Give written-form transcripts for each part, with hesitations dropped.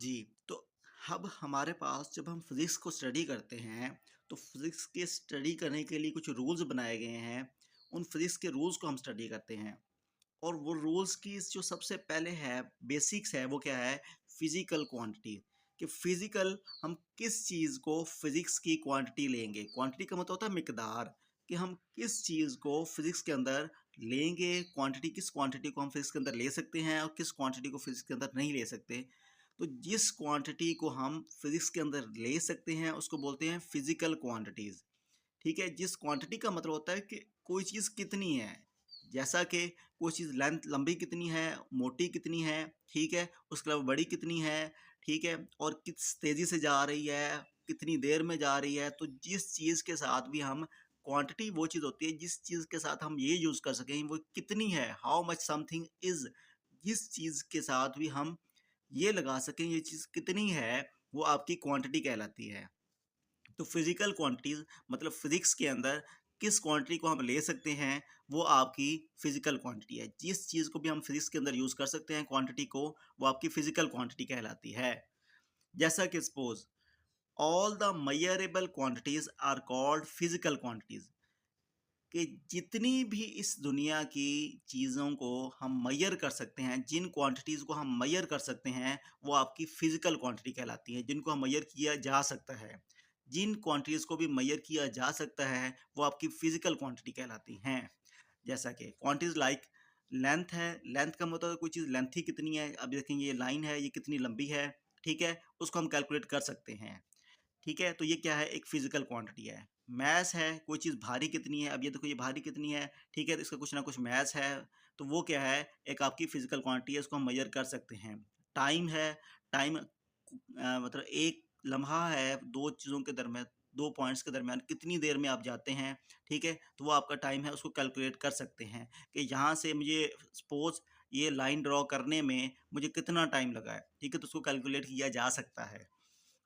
जी, तो अब हमारे पास जब हम फिज़िक्स को स्टडी करते हैं, तो फिज़िक्स के स्टडी करने के लिए कुछ रूल्स बनाए गए हैं। उन फिज़िक्स के रूल्स को हम स्टडी करते हैं और वो रूल्स की जो सबसे पहले है, बेसिक्स है, वो क्या है? Physical quantity. कि फिज़िकल हम किस चीज़ को फिज़िक्स की क्वांटिटी लेंगे। क्वांटिटी का मतलब होता है मिकदार, कि हम किस चीज़ को फिज़िक्स के अंदर लेंगे, क्वांटिटी किस क्वांटिटी को हम फिज़िक्स के अंदर ले सकते हैं और किस क्वांटिटी को फिज़िक्स के अंदर नहीं ले सकते। तो जिस क्वांटिटी को हम फिज़िक्स के अंदर ले सकते हैं उसको बोलते हैं फिज़िकल क्वांटिटीज़। ठीक है? जिस क्वांटिटी का मतलब होता है कि कोई चीज़ कितनी है। जैसा कि कोई चीज़ लेंथ लंबी कितनी है, मोटी कितनी है, ठीक है? उसके अलावा बड़ी कितनी है, ठीक है? और किस तेज़ी से जा रही है, कितनी देर में जा रही है। तो जिस चीज़ के साथ भी हम क्वांटिटी वो चीज़ होती है जिस चीज़ के साथ हम ये यूज़ कर सकें वो कितनी है, हाउ मच समथिंग इज़। जिस चीज़ के साथ भी हम ये लगा सकें ये चीज़ कितनी है, वो आपकी क्वांटिटी कहलाती है। तो फिज़िकल क्वांटिटीज़ मतलब फिज़िक्स के अंदर किस क्वांटिटी को हम ले सकते हैं, वो आपकी फिज़िकल क्वांटिटी है। जिस चीज़ को भी हम फिज़िक्स के अंदर यूज़ कर सकते हैं क्वांटिटी को, वो आपकी फिज़िकल क्वांटिटी कहलाती है। जैसा कि suppose all the measurable quantities are called physical quantities. कि जितनी भी इस दुनिया की चीज़ों को हम मेज़र कर सकते हैं, जिन क्वांटिटीज़ को हम मेज़र कर सकते हैं, वो आपकी फ़िज़िकल क्वांटिटी कहलाती है, जिनको हम मेज़र किया जा सकता है। जिन क्वांटिटीज़ को भी मेज़र किया जा सकता है, वो आपकी फ़िज़िकल क्वांटिटी कहलाती हैं। जैसा कि क्वांटिटीज़ लाइक लेंथ है, लेंथ का मतलब कोई चीज़ लेंथ ही कितनी है, अब देखेंगे ये लाइन है, ये कितनी लंबी है, ठीक है? उसको हम कैलकुलेट कर सकते हैं। ठीक है? तो ये क्या है? एक फ़िज़िकल क्वांटिटी है। मास है, कोई चीज़ भारी कितनी है, अब ये देखो ये भारी कितनी है, ठीक है? तो इसका कुछ ना कुछ मास है, तो वो क्या है? एक आपकी फ़िज़िकल क्वांटिटी है, इसको हम मेज़र कर सकते हैं। टाइम है, टाइम मतलब एक लम्हा है 2 चीज़ों के दरमियान 2 पॉइंट्स के दरमियान कितनी देर में आप जाते हैं, ठीक है? तो वो आपका टाइम है, उसको कैलकुलेट कर सकते हैं कि यहाँ से मुझे सपोज़ ये लाइन ड्रॉ करने में मुझे कितना टाइम लगा है, ठीक है? तो उसको कैलकुलेट किया जा सकता है।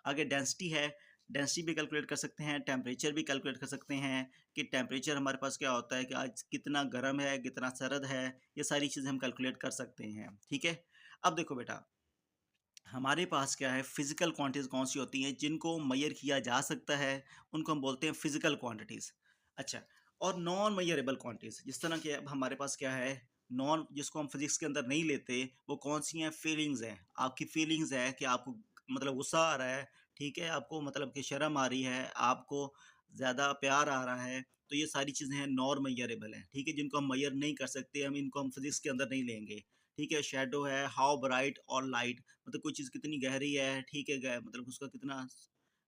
आगे डेंसिटी है, डेंसिटी भी कैलकुलेट कर सकते हैं, टेम्परेचर भी कैलकुलेट कर सकते हैं कि टेम्परेचर हमारे पास क्या होता है कि आज कितना गर्म है, कितना सर्द है, ये सारी चीज़ें हम कैलकुलेट कर सकते हैं, ठीक है? अब देखो बेटा, हमारे पास क्या है फिज़िकल क्वांटिटीज़ कौन-सी होती हैं जिनको मेज़र किया जा सकता है, उनको हम बोलते हैं फिज़िकल क्वांटिटीज़। अच्छा, और नॉन मेज़रेबल क्वांटिटीज़ जिस तरह के अब हमारे पास क्या है, नॉन जिसको हम फिज़िक्स के अंदर नहीं लेते, वो कौन-सी हैं फीलिंग्स हैं। आपकी फीलिंग्स है कि आपको मतलब गुस्सा आ रहा है, ठीक है? आपको मतलब कि शर्म आ रही है, आपको ज़्यादा प्यार आ रहा है, तो ये सारी चीज़ें हैं नॉन मेज़रेबल हैं, ठीक है? जिनको हम मेज़र नहीं कर सकते, हम इनको हम फिज़िक्स के अंदर नहीं लेंगे, ठीक है? शैडो है, हाउ ब्राइट और लाइट मतलब कोई चीज़ कितनी गहरी है, ठीक है, मतलब उसका कितना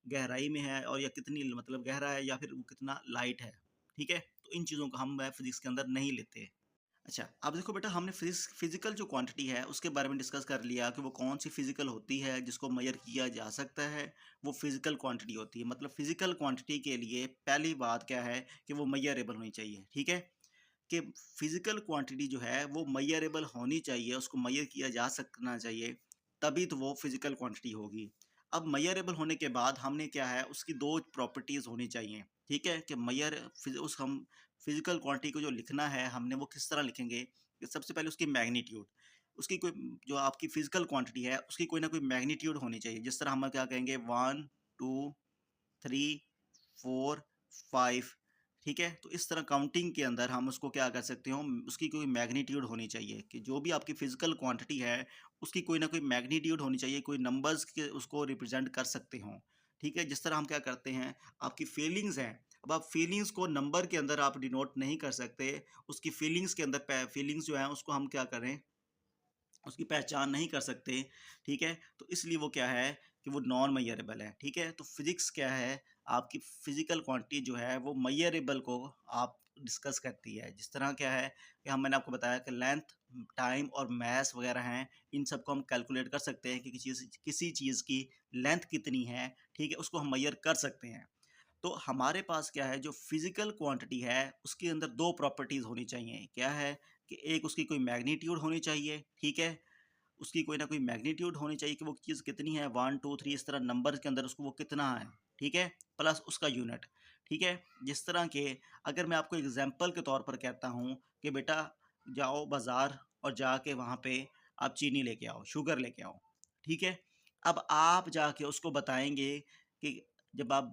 गहराई में है और या कितनी मतलब गहरा है या फिर वो कितना लाइट है, ठीक है? तो इन चीज़ों को हम फिज़िक्स के अंदर नहीं लेते। अच्छा, अब देखो बेटा हमने फिज़िकल जो क्वांटिटी है उसके बारे में डिस्कस कर लिया कि वो कौन-सी फिज़िकल होती है जिसको मेज़र किया जा सकता है, वो फिज़िकल क्वांटिटी होती है। मतलब फिज़िकल क्वांटिटी के लिए पहली बात क्या है कि वो मेज़रेबल होनी चाहिए, ठीक है? कि फिज़िकल क्वांटिटी जो है वो मेज़रेबल होनी चाहिए, उसको मेज़र किया जा सकना चाहिए, तभी तो वो फिज़िकल क्वांटिटी होगी। अब मेज़रेबल होने के बाद हमने क्या है उसकी 2 प्रॉपर्टीज़ होनी चाहिए, ठीक है? कि मेज़र फिज़ उस हम फिज़िकल क्वांटिटी को जो लिखना है हमने वो किस तरह लिखेंगे? कि सबसे पहले उसकी मैग्नीट्यूड, उसकी कोई जो आपकी फिज़िकल क्वांटिटी है उसकी कोई ना कोई मैग्नीट्यूड होनी चाहिए। जिस तरह हम क्या कहेंगे 1, 2, 3, 4, 5 ठीक है? तो इस तरह काउंटिंग के अंदर हम उसको क्या कर सकते हो उसकी कोई मैग्नीट्यूड होनी चाहिए कि जो भी आपकी फिज़िकल क्वांटिटी है, उसकी कोई ना कोई मैग्नीट्यूड होनी चाहिए, कोई नंबर्स के उसको रिप्रेज़ेंट कर सकते हों, ठीक है? जिस तरह हम क्या करते हैं, आपकी फीलिंग्स हैं, अब आप फीलिंग्स को नंबर के अंदर आप डिनोट नहीं कर सकते, उसकी फीलिंग्स के अंदर प फीलिंग्स जो हैं उसको हम क्या करें उसकी पहचान नहीं कर सकते, ठीक है? तो इसलिए वो क्या है कि वो नॉन मेजरेबल है, ठीक है? तो फिज़िक्स क्या है, आपकी फिज़िकल क्वांटिटी जो है वो मेजरेबल को आप डिस्कस करती है। जिस तरह क्या है कि हम मैंने आपको बताया कि लेंथ, टाइम और मास वगैरह हैं, इन सबको हम कैलकुलेट कर सकते हैं कि किसी चीज़ की लेंथ कितनी है, ठीक है? उसको हम मेज़र कर सकते हैं। तो हमारे पास क्या है जो फिज़िकल क्वांटिटी है उसके अंदर 2 प्रॉपर्टीज़ होनी चाहिए। क्या है कि एक उसकी कोई मैग्नीट्यूड होनी चाहिए, ठीक है? उसकी कोई ना कोई मैग्नीट्यूड होनी चाहिए कि वो चीज़ कितनी है 1, 2, 3 इस तरह नंबर के अंदर उसको वो कितना है, ठीक है? प्लस उसका यूनिट, ठीक है? जिस तरह के अगर मैं आपको एग्ज़ाम्पल के तौर पर कहता हूँ कि बेटा जाओ बाज़ार और जाके वहाँ पे आप चीनी लेके आओ, शुगर लेके आओ, ठीक है? अब आप जाके उसको बताएँगे कि जब आप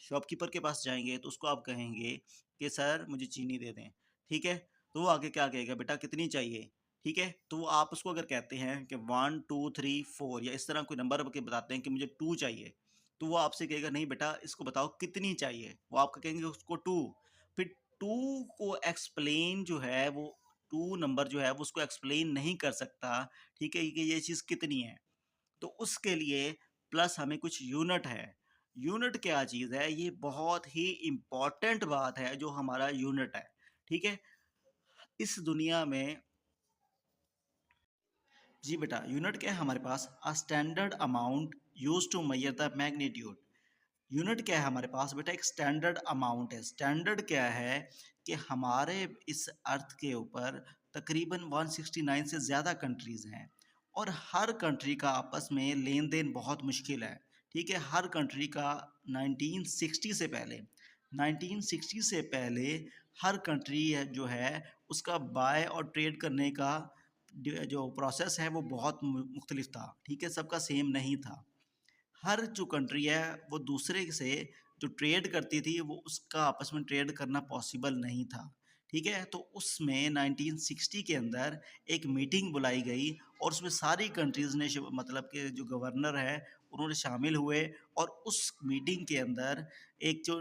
शॉपकीपर के पास जाएँगे तो उसको आप कहेंगे कि सर मुझे चीनी दे दें, ठीक है? तो वो आगे क्या कहेगा, बेटा कितनी चाहिए? ठीक है? तो वो आप उसको अगर कहते हैं कि 1, 2, 3, 4 या इस तरह कोई नंबर के बताते हैं कि मुझे 2 चाहिए, तो वो आपसे कहेगा नहीं बेटा इसको बताओ कितनी चाहिए? वो आपको कहेंगे उसको 2, फिर 2 को एक्सप्लेन जो है वो 2 नंबर जो है वो उसको एक्सप्लेन नहीं कर सकता, ठीक है? कि ये चीज़ कितनी है। तो उसके लिए प्लस हमें कुछ यूनिट है। यूनिट क्या चीज़ है? ये बहुत ही इम्पोर्टेंट बात है जो हमारा यूनिट है, ठीक है? इस दुनिया में जी बेटा, यूनिट क्या है हमारे पास? A standard amount used to measure the magnitude. Unit क्या है हमारे पास बेटा? एक स्टैंडर्ड अमाउंट है। स्टैंडर्ड क्या है कि हमारे इस अर्थ के ऊपर तकरीबन 169 से ज़्यादा कंट्रीज़ हैं और हर कंट्री का आपस में लेन देन बहुत मुश्किल है, ठीक है? हर कंट्री का 1960 से पहले 1960 से पहले हर कंट्री है जो है उसका बाय और ट्रेड करने का जो प्रोसेस है वो बहुत मुख्तलिफ था, ठीक है? सबका सेम नहीं था। हर जो कंट्री है वो दूसरे से जो ट्रेड करती थी वो उसका आपस में ट्रेड करना पॉसिबल नहीं था, ठीक है? तो उसमें 1960 के अंदर एक मीटिंग बुलाई गई और उसमें सारी कंट्रीज़ ने मतलब कि जो गवर्नर है उन्होंने शामिल हुए और उस मीटिंग के अंदर एक जो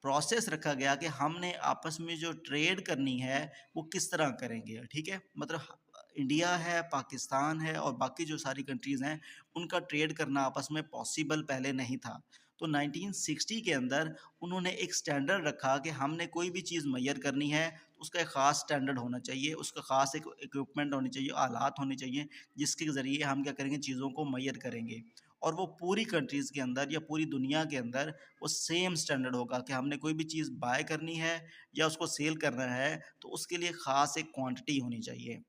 प्रोसेस रखा गया कि हमने आपस में जो ट्रेड करनी है वो किस तरह करेंगे, ठीक है? मतलब इंडिया है, पाकिस्तान है और बाकी जो सारी कंट्रीज़ हैं उनका ट्रेड करना आपस में पॉसिबल पहले नहीं था। तो 1960 के अंदर उन्होंने एक स्टैंडर्ड रखा कि हमने कोई भी चीज़ मेजर करनी है, तो उसका एक ख़ास स्टैंडर्ड होना चाहिए, उसका ख़ास एक इक्विपमेंट होनी चाहिए, आलात होने चाहिए, जिसके ज़रिए हम क्या करेंगे चीज़ों को मेजर करेंगे। और वो पूरी कंट्रीज़ के अंदर या पूरी दुनिया के अंदर वो सेम स्टैंडर्ड होगा कि हमने कोई भी चीज़ बाय करनी है या उसको सेल करना है, तो उसके लिए ख़ास एक क्वांटिटी होनी चाहिए।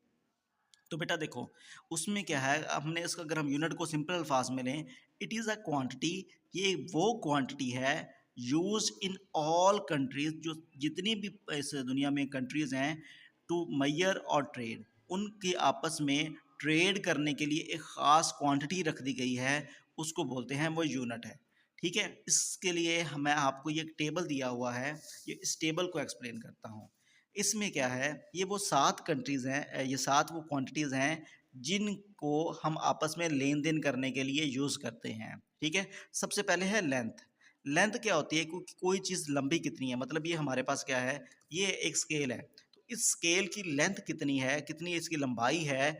तो बेटा देखो, उसमें क्या है हमने इसका अगर हम यूनिट को सिंपल अल्फाज में लें, इट इज़ अ क्वांटिटी, ये वो क्वांटिटी है यूज्ड इन ऑल कंट्रीज, जो जितनी भी इस दुनिया में कंट्रीज हैं टू मेजर और ट्रेड, उनके आपस में ट्रेड करने के लिए एक ख़ास क्वांटिटी रख दी गई है, उसको बोलते हैं वो यूनिट है, ठीक है? इसके लिए मैं आपको ये टेबल दिया हुआ है, ये इस टेबल को एक्सप्लेन करता हूँ। इसमें क्या है, ये वो 7 कंट्रीज़ हैं, ये 7 वो क्वांटिटीज़ हैं जिनको हम आपस में लेन-देन करने के लिए यूज़ करते हैं, ठीक है? सबसे पहले है लेंथ। लेंथ क्या होती है? कोई चीज़ लंबी कितनी है? मतलब ये हमारे पास क्या है, ये एक स्केल है। तो इस स्केल की लेंथ कितनी है, कितनी इसकी लंबाई है,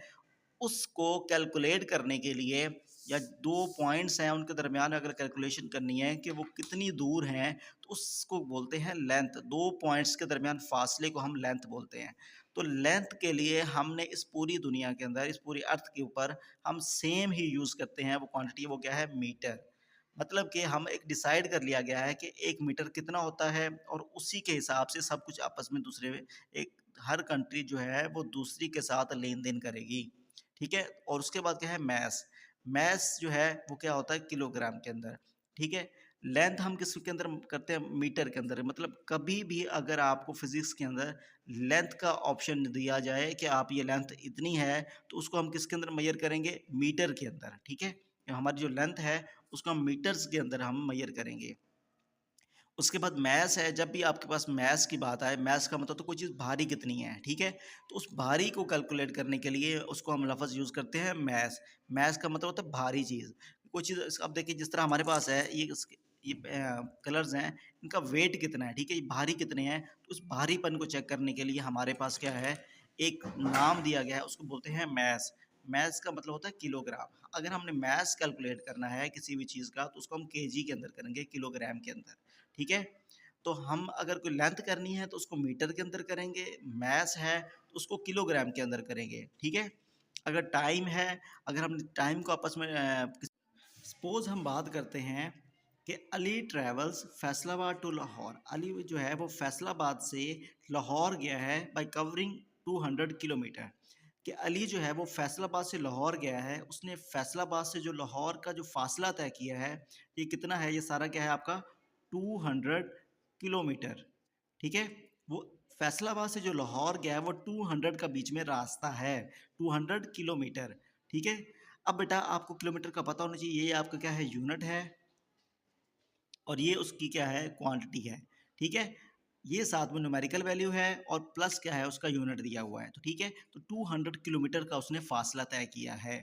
उसको कैलकुलेट करने के लिए या 2 पॉइंट्स हैं उनके दरमियान अगर कैलकुलेशन करनी है कि वो कितनी दूर हैं, तो उसको बोलते हैं लेंथ। 2 पॉइंट्स के दरमियान फासले को हम लेंथ बोलते हैं। तो लेंथ के लिए हमने इस पूरी दुनिया के अंदर, इस पूरी अर्थ के ऊपर हम सेम ही यूज़ करते हैं, वो क्वांटिटी वो क्या है, मीटर। मतलब कि हम एक डिसाइड कर लिया गया है कि 1 मीटर कितना होता है और उसी के हिसाब से सब कुछ आपस में दूसरे में एक हर कंट्री जो है वो दूसरी के साथ लेन-देन करेगी, ठीक है? और उसके बाद क्या है मैस। मैस जो है वो क्या होता है किलोग्राम के अंदर, ठीक है? लेंथ हम किसके अंदर करते हैं, मीटर के अंदर। मतलब कभी भी अगर आपको फिज़िक्स के अंदर लेंथ का ऑप्शन दिया जाए कि आप ये लेंथ इतनी है, तो उसको हम किसके अंदर मेज़र करेंगे, मीटर के अंदर, ठीक है? हमारी जो लेंथ है उसको हम मीटर्स के अंदर हम मेज़र करेंगे। उसके बाद मैस है, जब भी आपके पास मैस की बात आए, मैस का मतलब तो कोई चीज़ भारी कितनी है, ठीक है? तो उस भारी को कैलकुलेट करने के लिए उसको हम लफ़्ज़ यूज़ करते हैं मैस। मैस का मतलब होता है भारी चीज़। कोई चीज़ अब देखिए जिस तरह हमारे पास है ये कलर्स हैं, इनका वेट कितना है, ठीक है? ये भारी कितने हैं, तो उस भारीपन को चेक करने के लिए हमारे पास क्या है, एक नाम दिया गया है, उसको बोलते हैं मैस। मैस का मतलब होता है किलोग्राम। अगर हमने मैस कैलकुलेट करना है किसी भी चीज़ का, तो उसको हम केजी के अंदर करेंगे, किलोग्राम के अंदर। ठीक है? तो हम अगर कोई लेंथ करनी है तो उसको मीटर के अंदर करेंगे, मास है तो उसको किलोग्राम के अंदर करेंगे, ठीक है? अगर टाइम है, अगर हम टाइम को आपस में सपोज़ हम बात करते हैं कि अली ट्रैवल्स फैसलाबाद टू लाहौर। अली जो है वो फैसलाबाद से लाहौर गया है बाय कवरिंग 200 किलोमीटर। कि अली जो है वो फैसलाबाद से लाहौर गया है, उसने फैसलाबाद से जो लाहौर का जो फ़ासला तय किया है, ये कितना है? ये सारा क्या है आपका 200 किलोमीटर, ठीक है? वो फैसलाबाद से जो लाहौर गया है वो 200 का बीच में रास्ता है, 200 किलोमीटर, ठीक है? अब बेटा आपको किलोमीटर का पता होना चाहिए, ये आपका क्या है, यूनिट है, और ये उसकी क्या है, क्वांटिटी है। ठीक है, ये साथ में न्यूमेरिकल वैल्यू है और प्लस क्या है, उसका यूनिट दिया हुआ है। तो ठीक है, तो 200 किलोमीटर का उसने फासला तय किया है।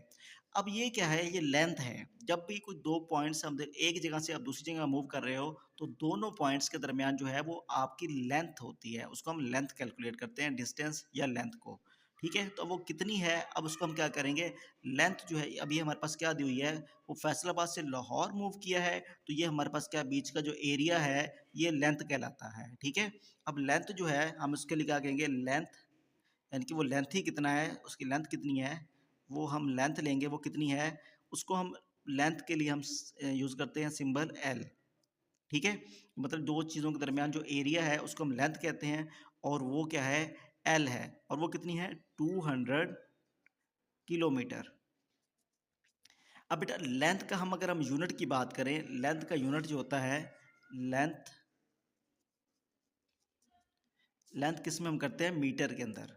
अब ये क्या है, ये लेंथ है। जब भी कोई दो पॉइंट्स हम एक जगह से आप दूसरी जगह मूव कर रहे हो, तो दोनों पॉइंट्स के दरमियान जो है वो आपकी लेंथ होती है, उसको हम लेंथ कैलकुलेट करते हैं, डिस्टेंस या लेंथ को। ठीक है, तो वो कितनी है, अब उसको हम क्या करेंगे, लेंथ जो है अभी हमारे पास क्या दी हुई है, वो फैसलाबाद से लाहौर मूव किया है, तो ये हमारे पास क्या बीच का जो एरिया है, ये लेंथ कहलाता है। ठीक है, अब लेंथ जो है हम उसके लिए क्या कहेंगे, लेंथ, यानी कि वो लेंथ ही कितना है, उसकी लेंथ कितनी है, वो हम लेंथ लेंगे, वो कितनी है, उसको हम लेंथ के लिए हम यूज़ करते हैं सिंबल एल। ठीक है, मतलब दो चीज़ों के दरमियान जो एरिया है उसको हम लेंथ कहते हैं, और वो क्या है, एल है, और वो कितनी है, 200 किलोमीटर। अब बेटा लेंथ का हम अगर हम यूनिट की बात करें, लेंथ का यूनिट जो होता है, लेंथ, लेंथ किस में हम करते हैं, मीटर के अंदर।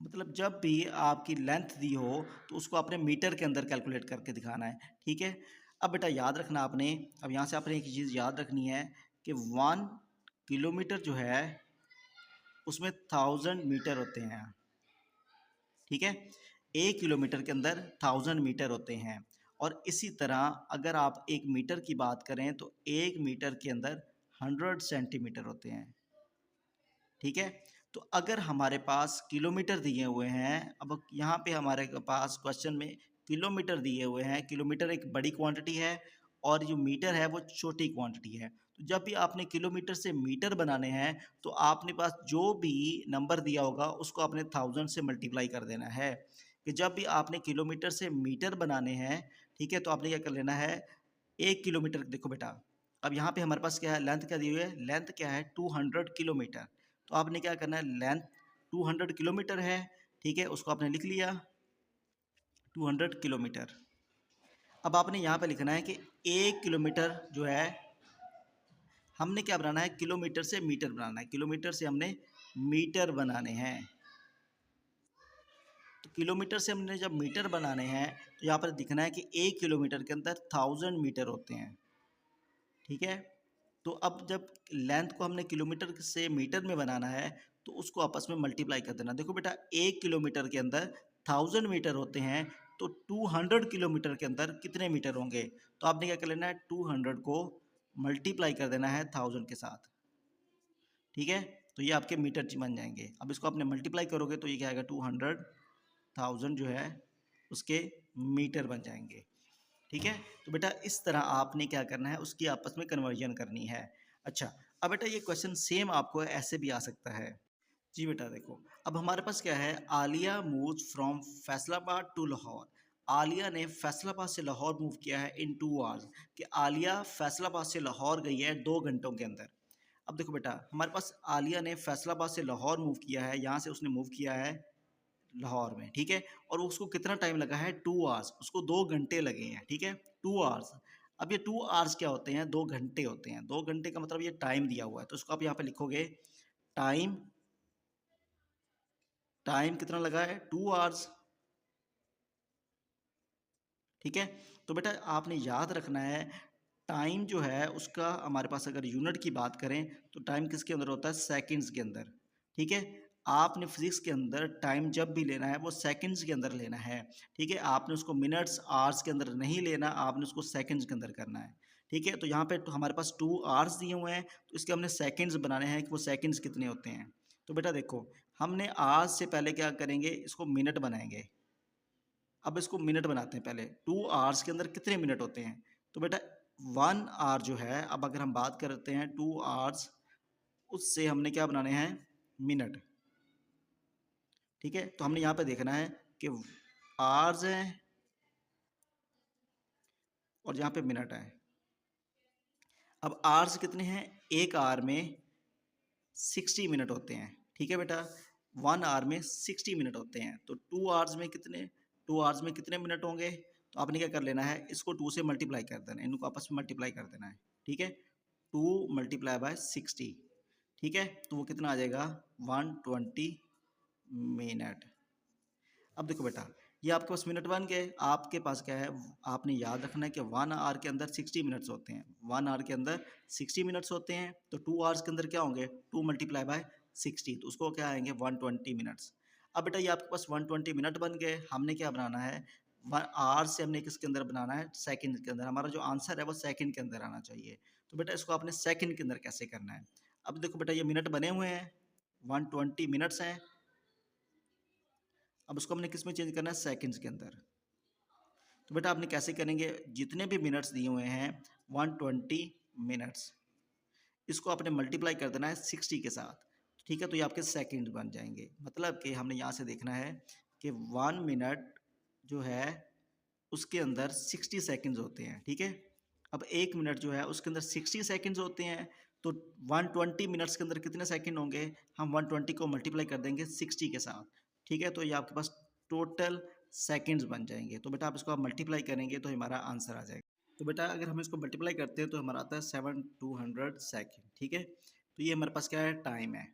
मतलब जब भी आपकी लेंथ दी हो तो उसको आपने मीटर के अंदर कैलकुलेट करके दिखाना है। ठीक है, अब बेटा याद रखना आपने, अब यहाँ से आपने एक चीज़ याद रखनी है कि 1 किलोमीटर जो है उसमें 1000 मीटर होते हैं। ठीक है, 1 किलोमीटर के अंदर 1000 मीटर होते हैं, और इसी तरह अगर आप 1 मीटर की बात करें तो 1 मीटर के अंदर 100 सेंटीमीटर होते हैं। ठीक है, तो अगर हमारे पास किलोमीटर दिए हुए हैं, अब यहाँ पे हमारे पास क्वेश्चन में किलोमीटर दिए हुए हैं, किलोमीटर एक बड़ी क्वांटिटी है और जो मीटर है वो छोटी क्वांटिटी है। तो जब भी आपने किलोमीटर से मीटर बनाने हैं तो आपने पास जो भी नंबर दिया होगा उसको आपने 1000 से मल्टीप्लाई कर देना है, कि जब भी आपने किलोमीटर से मीटर बनाने हैं, ठीक है, तो आपने क्या कर लेना है, 1 किलोमीटर, देखो बेटा अब यहाँ पे हमारे पास क्या है, लेंथ क्या दी हुई है, लेंथ क्या है, 200 किलोमीटर। तो आपने क्या करना है, लेंथ 200 किलोमीटर है, ठीक है, उसको आपने लिख लिया 200 किलोमीटर। अब आपने यहाँ पे लिखना है कि 1 किलोमीटर जो है, हमने क्या बनाना है, किलोमीटर से मीटर बनाना है, किलोमीटर से हमने मीटर बनाने हैं। तो किलोमीटर से हमने जब मीटर बनाने हैं तो यहाँ पर दिखना है कि 1 किलोमीटर के अंदर 1000 मीटर होते हैं। ठीक है, तो अब जब लेंथ को हमने किलोमीटर से मीटर में बनाना है तो उसको आपस में मल्टीप्लाई कर देना। देखो बेटा 1 किलोमीटर के अंदर 1000 मीटर होते हैं, तो 200 किलोमीटर के अंदर कितने मीटर होंगे, तो आपने क्या कर लेना है, 200 को मल्टीप्लाई कर देना है 1000 के साथ। ठीक है, तो ये आपके मीटर बन जाएंगे। अब इसको आपने मल्टीप्लाई करोगे तो ये क्या आएगा, 200,000 जो है उसके मीटर बन जाएंगे। ठीक है, तो बेटा इस तरह आपने क्या करना है, उसकी आपस में कन्वर्जन करनी है। अच्छा, अब बेटा ये क्वेश्चन सेम आपको ऐसे भी आ सकता है। जी बेटा देखो, अब हमारे पास क्या है, Alia move from Faisalabad to Lahore. Alia ने फैसलाबाद से लाहौर मूव किया है इन 2 आवर्स, कि आलिया फैसलाबाद से लाहौर गई है 2 घंटों के अंदर। अब देखो बेटा हमारे पास आलिया ने फैसलाबाद से लाहौर मूव किया है, यहाँ से उसने मूव किया है लाहौर में। ठीक है, और उसको कितना टाइम लगा है, 2 आवर्स, उसको 2 घंटे लगे हैं। ठीक है, 2 आवर्स। अब ये 2 आवर्स क्या होते हैं, 2 घंटे होते हैं। 2 घंटे का मतलब ये टाइम दिया हुआ है, तो उसको आप यहाँ पे लिखोगे टाइम, टाइम कितना लगा है, 2 आवर्स। ठीक है, तो बेटा आपने याद रखना है, टाइम जो है उसका हमारे पास अगर यूनिट की बात करें तो टाइम किसके अंदर होता है, सेकंड्स के अंदर। ठीक है, आपने फिजिक्स के अंदर टाइम जब भी लेना है वो सेकंड्स के अंदर लेना है। ठीक है, आपने उसको मिनट्स आवर्स के अंदर नहीं लेना, आपने उसको सेकंड्स के अंदर करना है। ठीक है, तो यहाँ पे तो हमारे पास 2 आवर्स दिए हुए हैं, तो इसके हमने सेकंड्स बनाने हैं कि वो सेकंड्स कितने होते हैं। तो बेटा देखो, हमने आवर्स से पहले क्या करेंगे, इसको मिनट बनाएंगे। अब इसको मिनट बनाते हैं पहले, 2 आवर्स के अंदर कितने मिनट होते हैं, तो बेटा 1 आवर जो है, अब अगर हम बात करते हैं 2 आवर्स, उससे हमने क्या बनाने हैं, मिनट। ठीक है, तो हमने यहाँ पे देखना है कि आवर्स हैं और यहाँ पे मिनट है। अब आवर्स कितने हैं, 1 आवर में 60 मिनट होते हैं। ठीक है बेटा, 1 आवर में 60 मिनट होते हैं, तो 2 आवर्स में कितने, 2 आवर्स में कितने मिनट होंगे, तो आपने क्या कर लेना है, इसको 2 से मल्टीप्लाई कर देना है, इनको आपस में मल्टीप्लाई कर देना है। ठीक है, 2 × 60। ठीक है, तो वो कितना आ जाएगा, 120 मिनट। अब देखो बेटा, ये आपके पास मिनट बन गए। आपके पास क्या है, आपने याद रखना है कि 1 आवर के अंदर 60 मिनट्स होते हैं। 1 आवर के अंदर 60 मिनट्स होते हैं, तो 2 आवर्स के अंदर क्या होंगे, 2 मल्टीप्लाई बाय 60, तो उसको क्या आएंगे 120 मिनट्स। अब बेटा ये आपके पास 120 मिनट बन गए। हमने क्या बनाना है, आवर से हमने किसके अंदर बनाना है, सेकंड के अंदर। हमारा जो आंसर है वो सेकंड के अंदर आना चाहिए। तो बेटा इसको आपने सेकंड के अंदर कैसे करना है। अब देखो बेटा ये मिनट बने हुए हैं, 120 मिनट्स हैं। अब उसको हमने किस में चेंज करना है, सेकंड्स के अंदर। तो बेटा आपने कैसे करेंगे, जितने भी मिनट्स दिए हुए हैं 120 मिनट्स, इसको आपने मल्टीप्लाई कर देना है 60 के साथ, ठीक है। तो ये आपके सेकंड बन जाएंगे। मतलब कि हमने यहाँ से देखना है कि 1 मिनट जो है उसके अंदर 60 सेकंड्स होते हैं, ठीक है। अब 1 मिनट जो है उसके अंदर 60 सेकंड्स होते हैं, तो 120 मिनट्स के अंदर कितने सेकंड होंगे, हम 120 को मल्टीप्लाई कर देंगे 60 के साथ, ठीक है। तो ये आपके पास टोटल सेकंड्स बन जाएंगे। तो बेटा आप इसको आप मल्टीप्लाई करेंगे तो हमारा आंसर आ जाएगा। तो बेटा अगर हम इसको मल्टीप्लाई करते हैं तो हमारा आता है 7200 सेकंड, ठीक है। तो ये हमारे पास क्या है, टाइम है।